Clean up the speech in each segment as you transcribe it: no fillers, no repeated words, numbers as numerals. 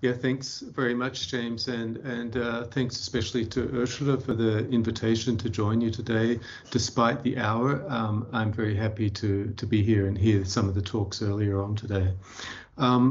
Yeah, thanks very much, James, and thanks especially to Ursula for the invitation to join you today. Despite the hour, I'm very happy to be here and hear some of the talks earlier on today.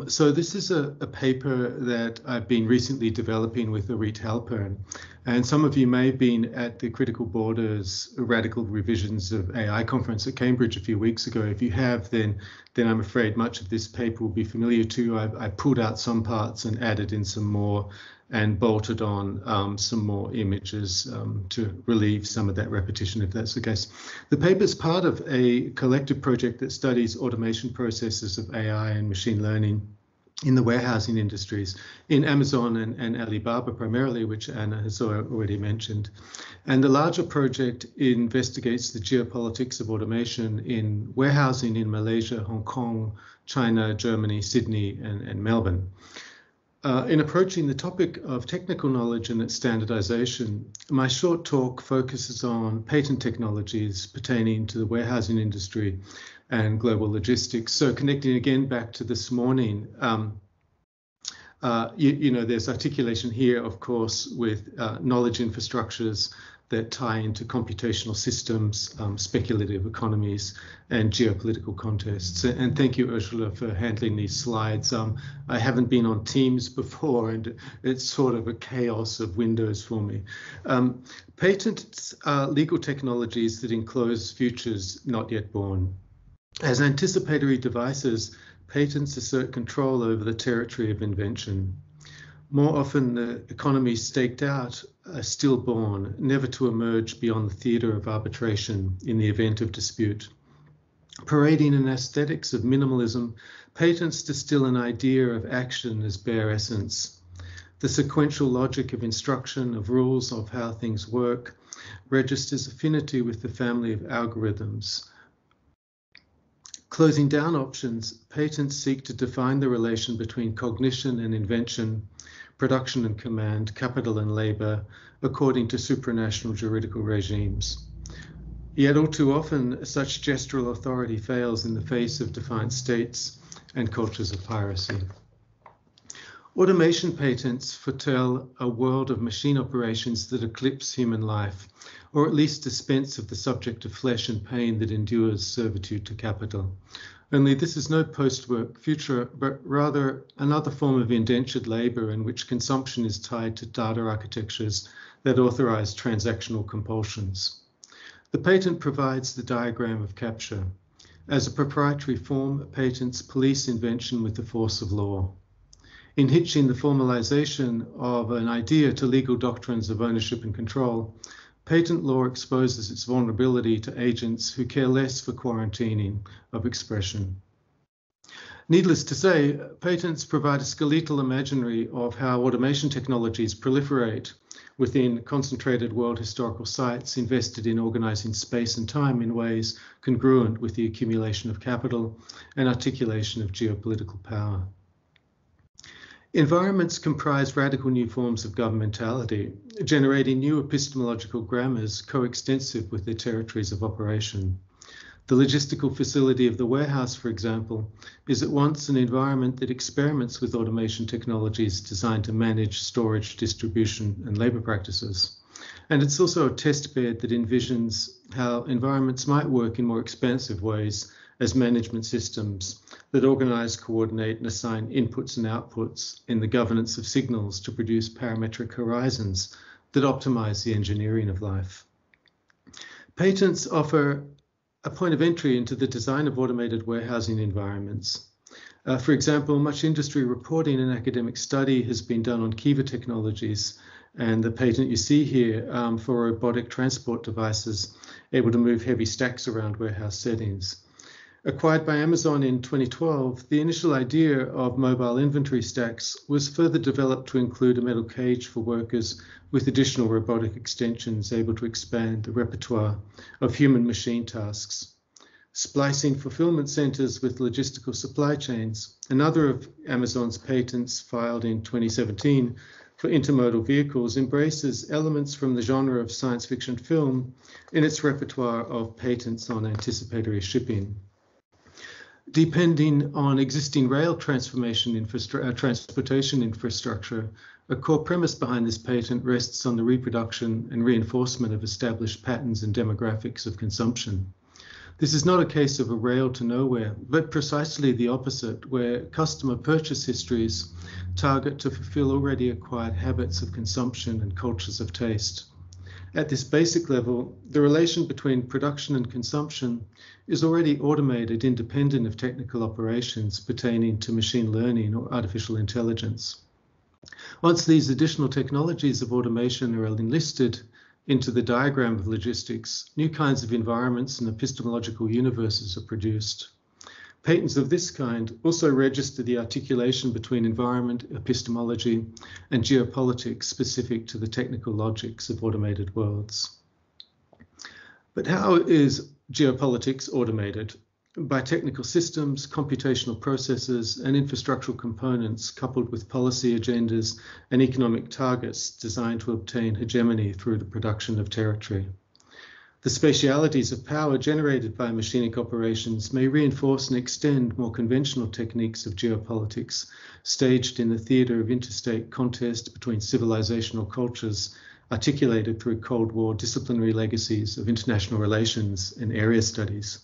So this is a paper that I've been recently developing with Orit Halpern, and some of you may have been at the Critical Borders Radical Revisions of AI conference at Cambridge a few weeks ago. If you have, then I'm afraid much of this paper will be familiar to you. I pulled out some parts and added in some more and bolted on some more images to relieve some of that repetition, if that's the case. The paper is part of a collective project that studies automation processes of AI and machine learning in the warehousing industries, in Amazon and Alibaba primarily, which Anna has already mentioned. And the larger project investigates the geopolitics of automation in warehousing in Malaysia, Hong Kong, China, Germany, Sydney, and Melbourne. In approaching the topic of technical knowledge and its standardization, my short talk focuses on patent technologies pertaining to the warehousing industry and global logistics. So connecting again back to this morning, there's articulation here, of course, with knowledge infrastructures that tie into computational systems, speculative economies, and geopolitical contests. And thank you, Ursula, for handling these slides. I haven't been on Teams before, and it's sort of a chaos of windows for me. Patents are legal technologies that enclose futures not yet born. As anticipatory devices, patents assert control over the territory of invention. More often, the economies staked out are stillborn, never to emerge beyond the theatre of arbitration in the event of dispute. Parading an aesthetics of minimalism, patents distill an idea of action as bare essence. The sequential logic of instruction, of rules of how things work, registers affinity with the family of algorithms. Closing down options, patents seek to define the relation between cognition and invention, production and command, capital and labor, according to supranational juridical regimes. Yet all too often, such gestural authority fails in the face of defiant states and cultures of piracy. Automation patents foretell a world of machine operations that eclipse human life, or at least dispense of the subject of flesh and pain that endures servitude to capital. Only this is no post-work future, but rather another form of indentured labor in which consumption is tied to data architectures that authorize transactional compulsions. The patent provides the diagram of capture. As a proprietary form, patents police invention with the force of law. In hitching the formalization of an idea to legal doctrines of ownership and control, patent law exposes its vulnerability to agents who care less for quarantining of expression. Needless to say, patents provide a skeletal imaginary of how automation technologies proliferate within concentrated world historical sites invested in organizing space and time in ways congruent with the accumulation of capital and articulation of geopolitical power. Environments comprise radical new forms of governmentality, generating new epistemological grammars coextensive with their territories of operation. The logistical facility of the warehouse, for example, is at once an environment that experiments with automation technologies designed to manage storage, distribution, and labor practices. And it's also a test bed that envisions how environments might work in more expansive ways as management systems that organize, coordinate, and assign inputs and outputs in the governance of signals to produce parametric horizons that optimize the engineering of life. Patents offer a point of entry into the design of automated warehousing environments. For example, much industry reporting and academic study has been done on Kiva technologies, and the patent you see here for robotic transport devices able to move heavy stacks around warehouse settings. Acquired by Amazon in 2012, the initial idea of mobile inventory stacks was further developed to include a metal cage for workers with additional robotic extensions able to expand the repertoire of human-machine tasks. Splicing fulfillment centers with logistical supply chains, another of Amazon's patents filed in 2017 for intermodal vehicles, embraces elements from the genre of science fiction film in its repertoire of patents on anticipatory shipping. Depending on existing rail transportation infrastructure, a core premise behind this patent rests on the reproduction and reinforcement of established patterns and demographics of consumption. This is not a case of a rail to nowhere, but precisely the opposite, where customer purchase histories target to fulfill already acquired habits of consumption and cultures of taste. At this basic level, the relation between production and consumption is already automated independent of technical operations pertaining to machine learning or artificial intelligence. Once these additional technologies of automation are enlisted into the diagram of logistics, new kinds of environments and epistemological universes are produced. Patents of this kind also register the articulation between environment, epistemology, and geopolitics specific to the technical logics of automated worlds. But how is geopolitics automated? By technical systems, computational processes, and infrastructural components coupled with policy agendas and economic targets designed to obtain hegemony through the production of territory. The spatialities of power generated by machinic operations may reinforce and extend more conventional techniques of geopolitics staged in the theater of interstate contest between civilizational cultures articulated through Cold War disciplinary legacies of international relations and area studies.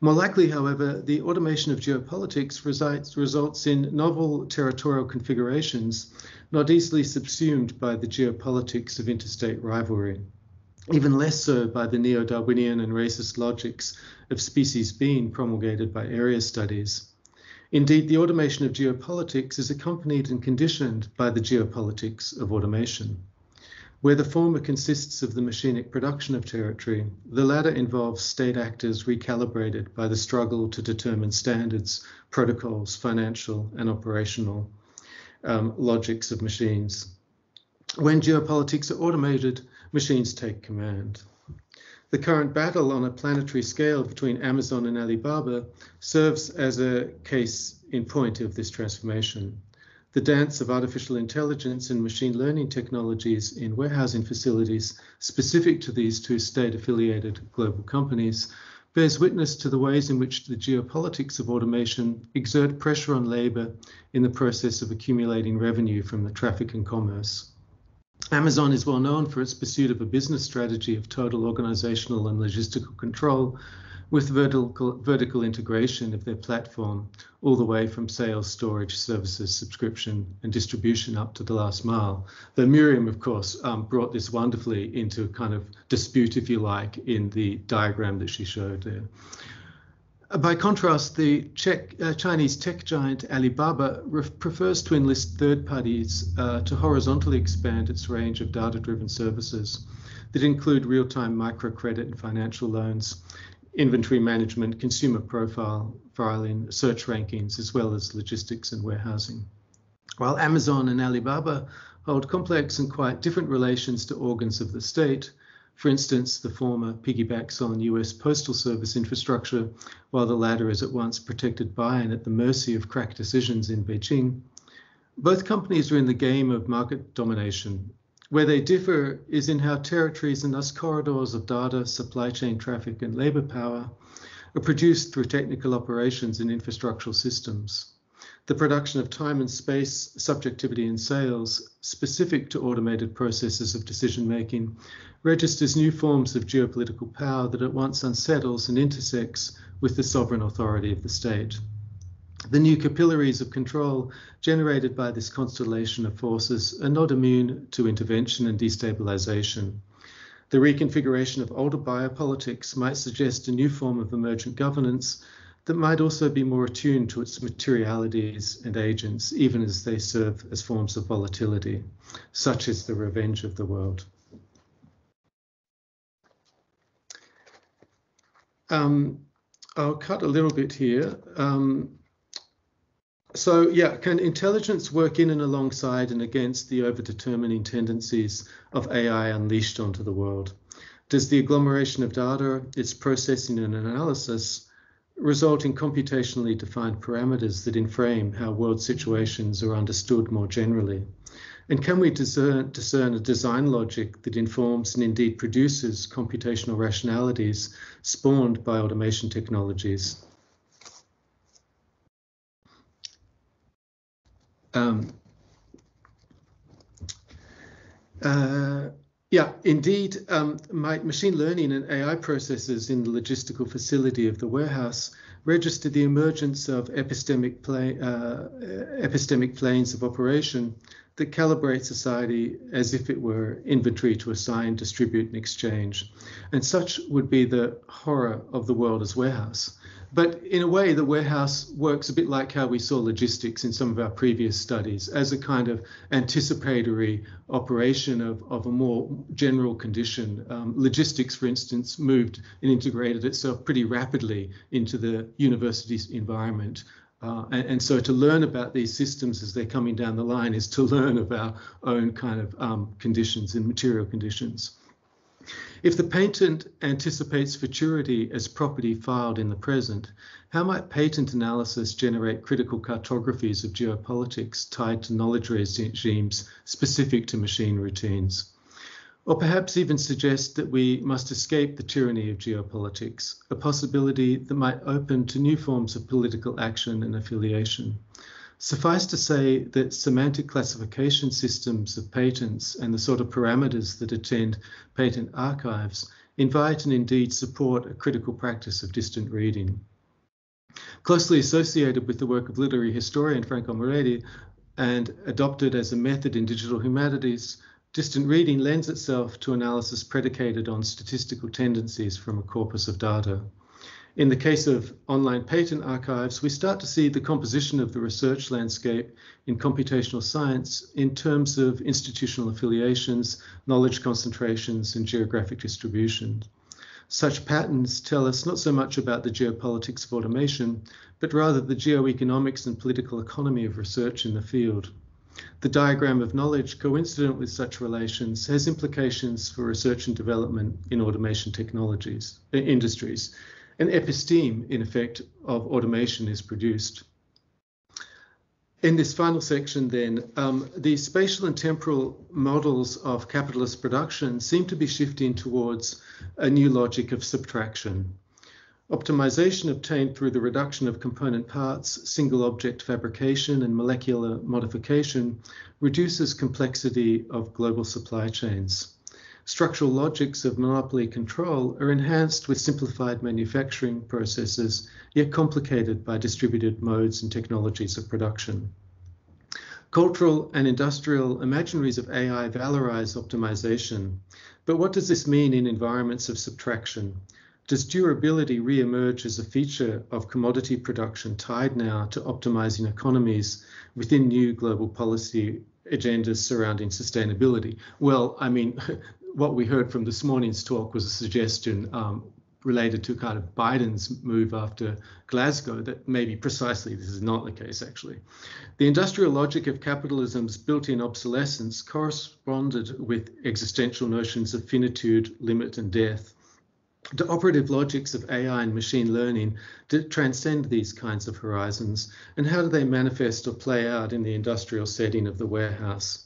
More likely, however, the automation of geopolitics results in novel territorial configurations not easily subsumed by the geopolitics of interstate rivalry, even less so by the neo-Darwinian and racist logics of species being promulgated by area studies. Indeed, the automation of geopolitics is accompanied and conditioned by the geopolitics of automation. Where the former consists of the machinic production of territory, the latter involves state actors recalibrated by the struggle to determine standards, protocols, financial and operational logics of machines. When geopolitics are automated, machines take command. The current battle on a planetary scale between Amazon and Alibaba serves as a case in point of this transformation. The dance of artificial intelligence and machine learning technologies in warehousing facilities specific to these two state-affiliated global companies bears witness to the ways in which the geopolitics of automation exert pressure on labor in the process of accumulating revenue from the traffic and commerce. Amazon is well known for its pursuit of a business strategy of total organizational and logistical control, with vertical integration of their platform all the way from sales, storage, services, subscription, and distribution up to the last mile. Though Miriam, of course, brought this wonderfully into kind of dispute, if you like, in the diagram that she showed there. By contrast, the Chinese tech giant Alibaba prefers to enlist third parties to horizontally expand its range of data-driven services that include real-time microcredit and financial loans, inventory management, consumer profiling, search rankings, as well as logistics and warehousing. While Amazon and Alibaba hold complex and quite different relations to organs of the state, for instance, the former piggybacks on US Postal Service infrastructure, while the latter is at once protected by and at the mercy of crack decisions in Beijing, both companies are in the game of market domination. Where they differ is in how territories and thus corridors of data, supply chain traffic, and labor power are produced through technical operations and infrastructural systems. The production of time and space, subjectivity and sales, specific to automated processes of decision-making, registers new forms of geopolitical power that at once unsettles and intersects with the sovereign authority of the state. The new capillaries of control generated by this constellation of forces are not immune to intervention and destabilization. The reconfiguration of older biopolitics might suggest a new form of emergent governance that might also be more attuned to its materialities and agents, even as they serve as forms of volatility, such as the revenge of the world. I'll cut a little bit here. Can intelligence work in and alongside and against the overdetermining tendencies of AI unleashed onto the world? Does the agglomeration of data, its processing and analysis, result in computationally defined parameters that inframe how world situations are understood more generally? And can we discern a design logic that informs and indeed produces computational rationalities spawned by automation technologies? Yeah, indeed, machine learning and AI processes in the logistical facility of the warehouse registered the emergence of epistemic planes of operation that calibrate society as if it were inventory to assign, distribute, and exchange. And such would be the horror of the world as warehouse. But in a way, the warehouse works a bit like how we saw logistics in some of our previous studies, as a kind of anticipatory operation of a more general condition. Logistics, for instance, moved and integrated itself pretty rapidly into the university's environment. And so to learn about these systems as they're coming down the line is to learn of our own kind of conditions and material conditions. If the patent anticipates futurity as property filed in the present, how might patent analysis generate critical cartographies of geopolitics tied to knowledge regimes specific to machine routines? Or perhaps even suggest that we must escape the tyranny of geopolitics, a possibility that might open to new forms of political action and affiliation. Suffice to say that semantic classification systems of patents and the sort of parameters that attend patent archives invite and indeed support a critical practice of distant reading. Closely associated with the work of literary historian Franco Moretti and adopted as a method in digital humanities, distant reading lends itself to analysis predicated on statistical tendencies from a corpus of data. In the case of online patent archives, we start to see the composition of the research landscape in computational science in terms of institutional affiliations, knowledge concentrations, and geographic distribution. Such patterns tell us not so much about the geopolitics of automation, but rather the geoeconomics and political economy of research in the field. The diagram of knowledge coincident with such relations has implications for research and development in automation industries. An episteme, in effect, of automation is produced. In this final section, then, the spatial and temporal models of capitalist production seem to be shifting towards a new logic of subtraction. Optimization obtained through the reduction of component parts, single object fabrication, and molecular modification reduces complexity of global supply chains. Structural logics of monopoly control are enhanced with simplified manufacturing processes, yet complicated by distributed modes and technologies of production. Cultural and industrial imaginaries of AI valorize optimization, but what does this mean in environments of subtraction? Does durability re-emerge as a feature of commodity production tied now to optimizing economies within new global policy agendas surrounding sustainability? Well, I mean, what we heard from this morning's talk was a suggestion related to kind of Biden's move after Glasgow that maybe precisely this is not the case, actually. The industrial logic of capitalism's built-in obsolescence corresponded with existential notions of finitude, limit, and death. The operative logics of AI and machine learning transcend these kinds of horizons, and how do they manifest or play out in the industrial setting of the warehouse?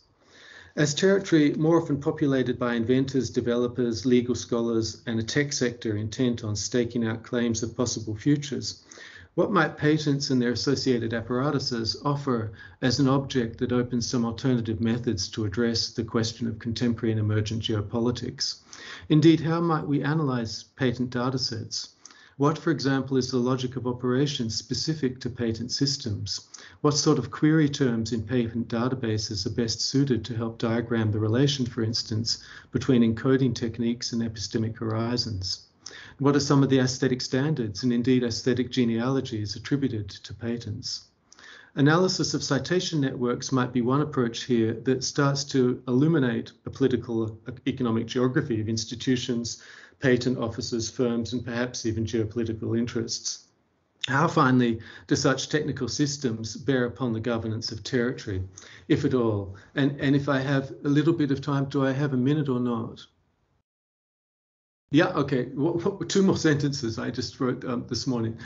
As territory more often populated by inventors, developers, legal scholars, and a tech sector intent on staking out claims of possible futures, what might patents and their associated apparatuses offer as an object that opens some alternative methods to address the question of contemporary and emergent geopolitics? Indeed, how might we analyze patent datasets? What, for example, is the logic of operation specific to patent systems? What sort of query terms in patent databases are best suited to help diagram the relation, for instance, between encoding techniques and epistemic horizons? What are some of the aesthetic standards and indeed aesthetic genealogies attributed to patents? Analysis of citation networks might be one approach here that starts to illuminate a political economic geography of institutions, patent offices, firms, and perhaps even geopolitical interests. How, finally, do such technical systems bear upon the governance of territory, if at all? And if I have a little bit of time, do I have a minute or not? Yeah, okay, two more sentences I just wrote this morning.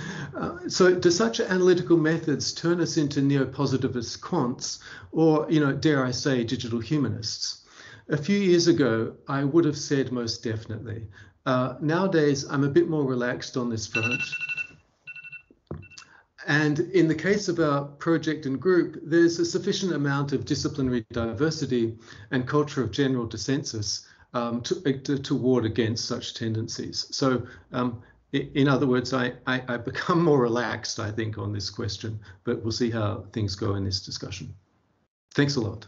So do such analytical methods turn us into neo-positivist quants or, dare I say, digital humanists? A few years ago, I would have said most definitely. Nowadays, I'm a bit more relaxed on this front. And in the case of our project and group, there's a sufficient amount of disciplinary diversity and culture of general dissensus to ward against such tendencies. So in other words, I become more relaxed, I think, on this question, but we'll see how things go in this discussion. Thanks a lot.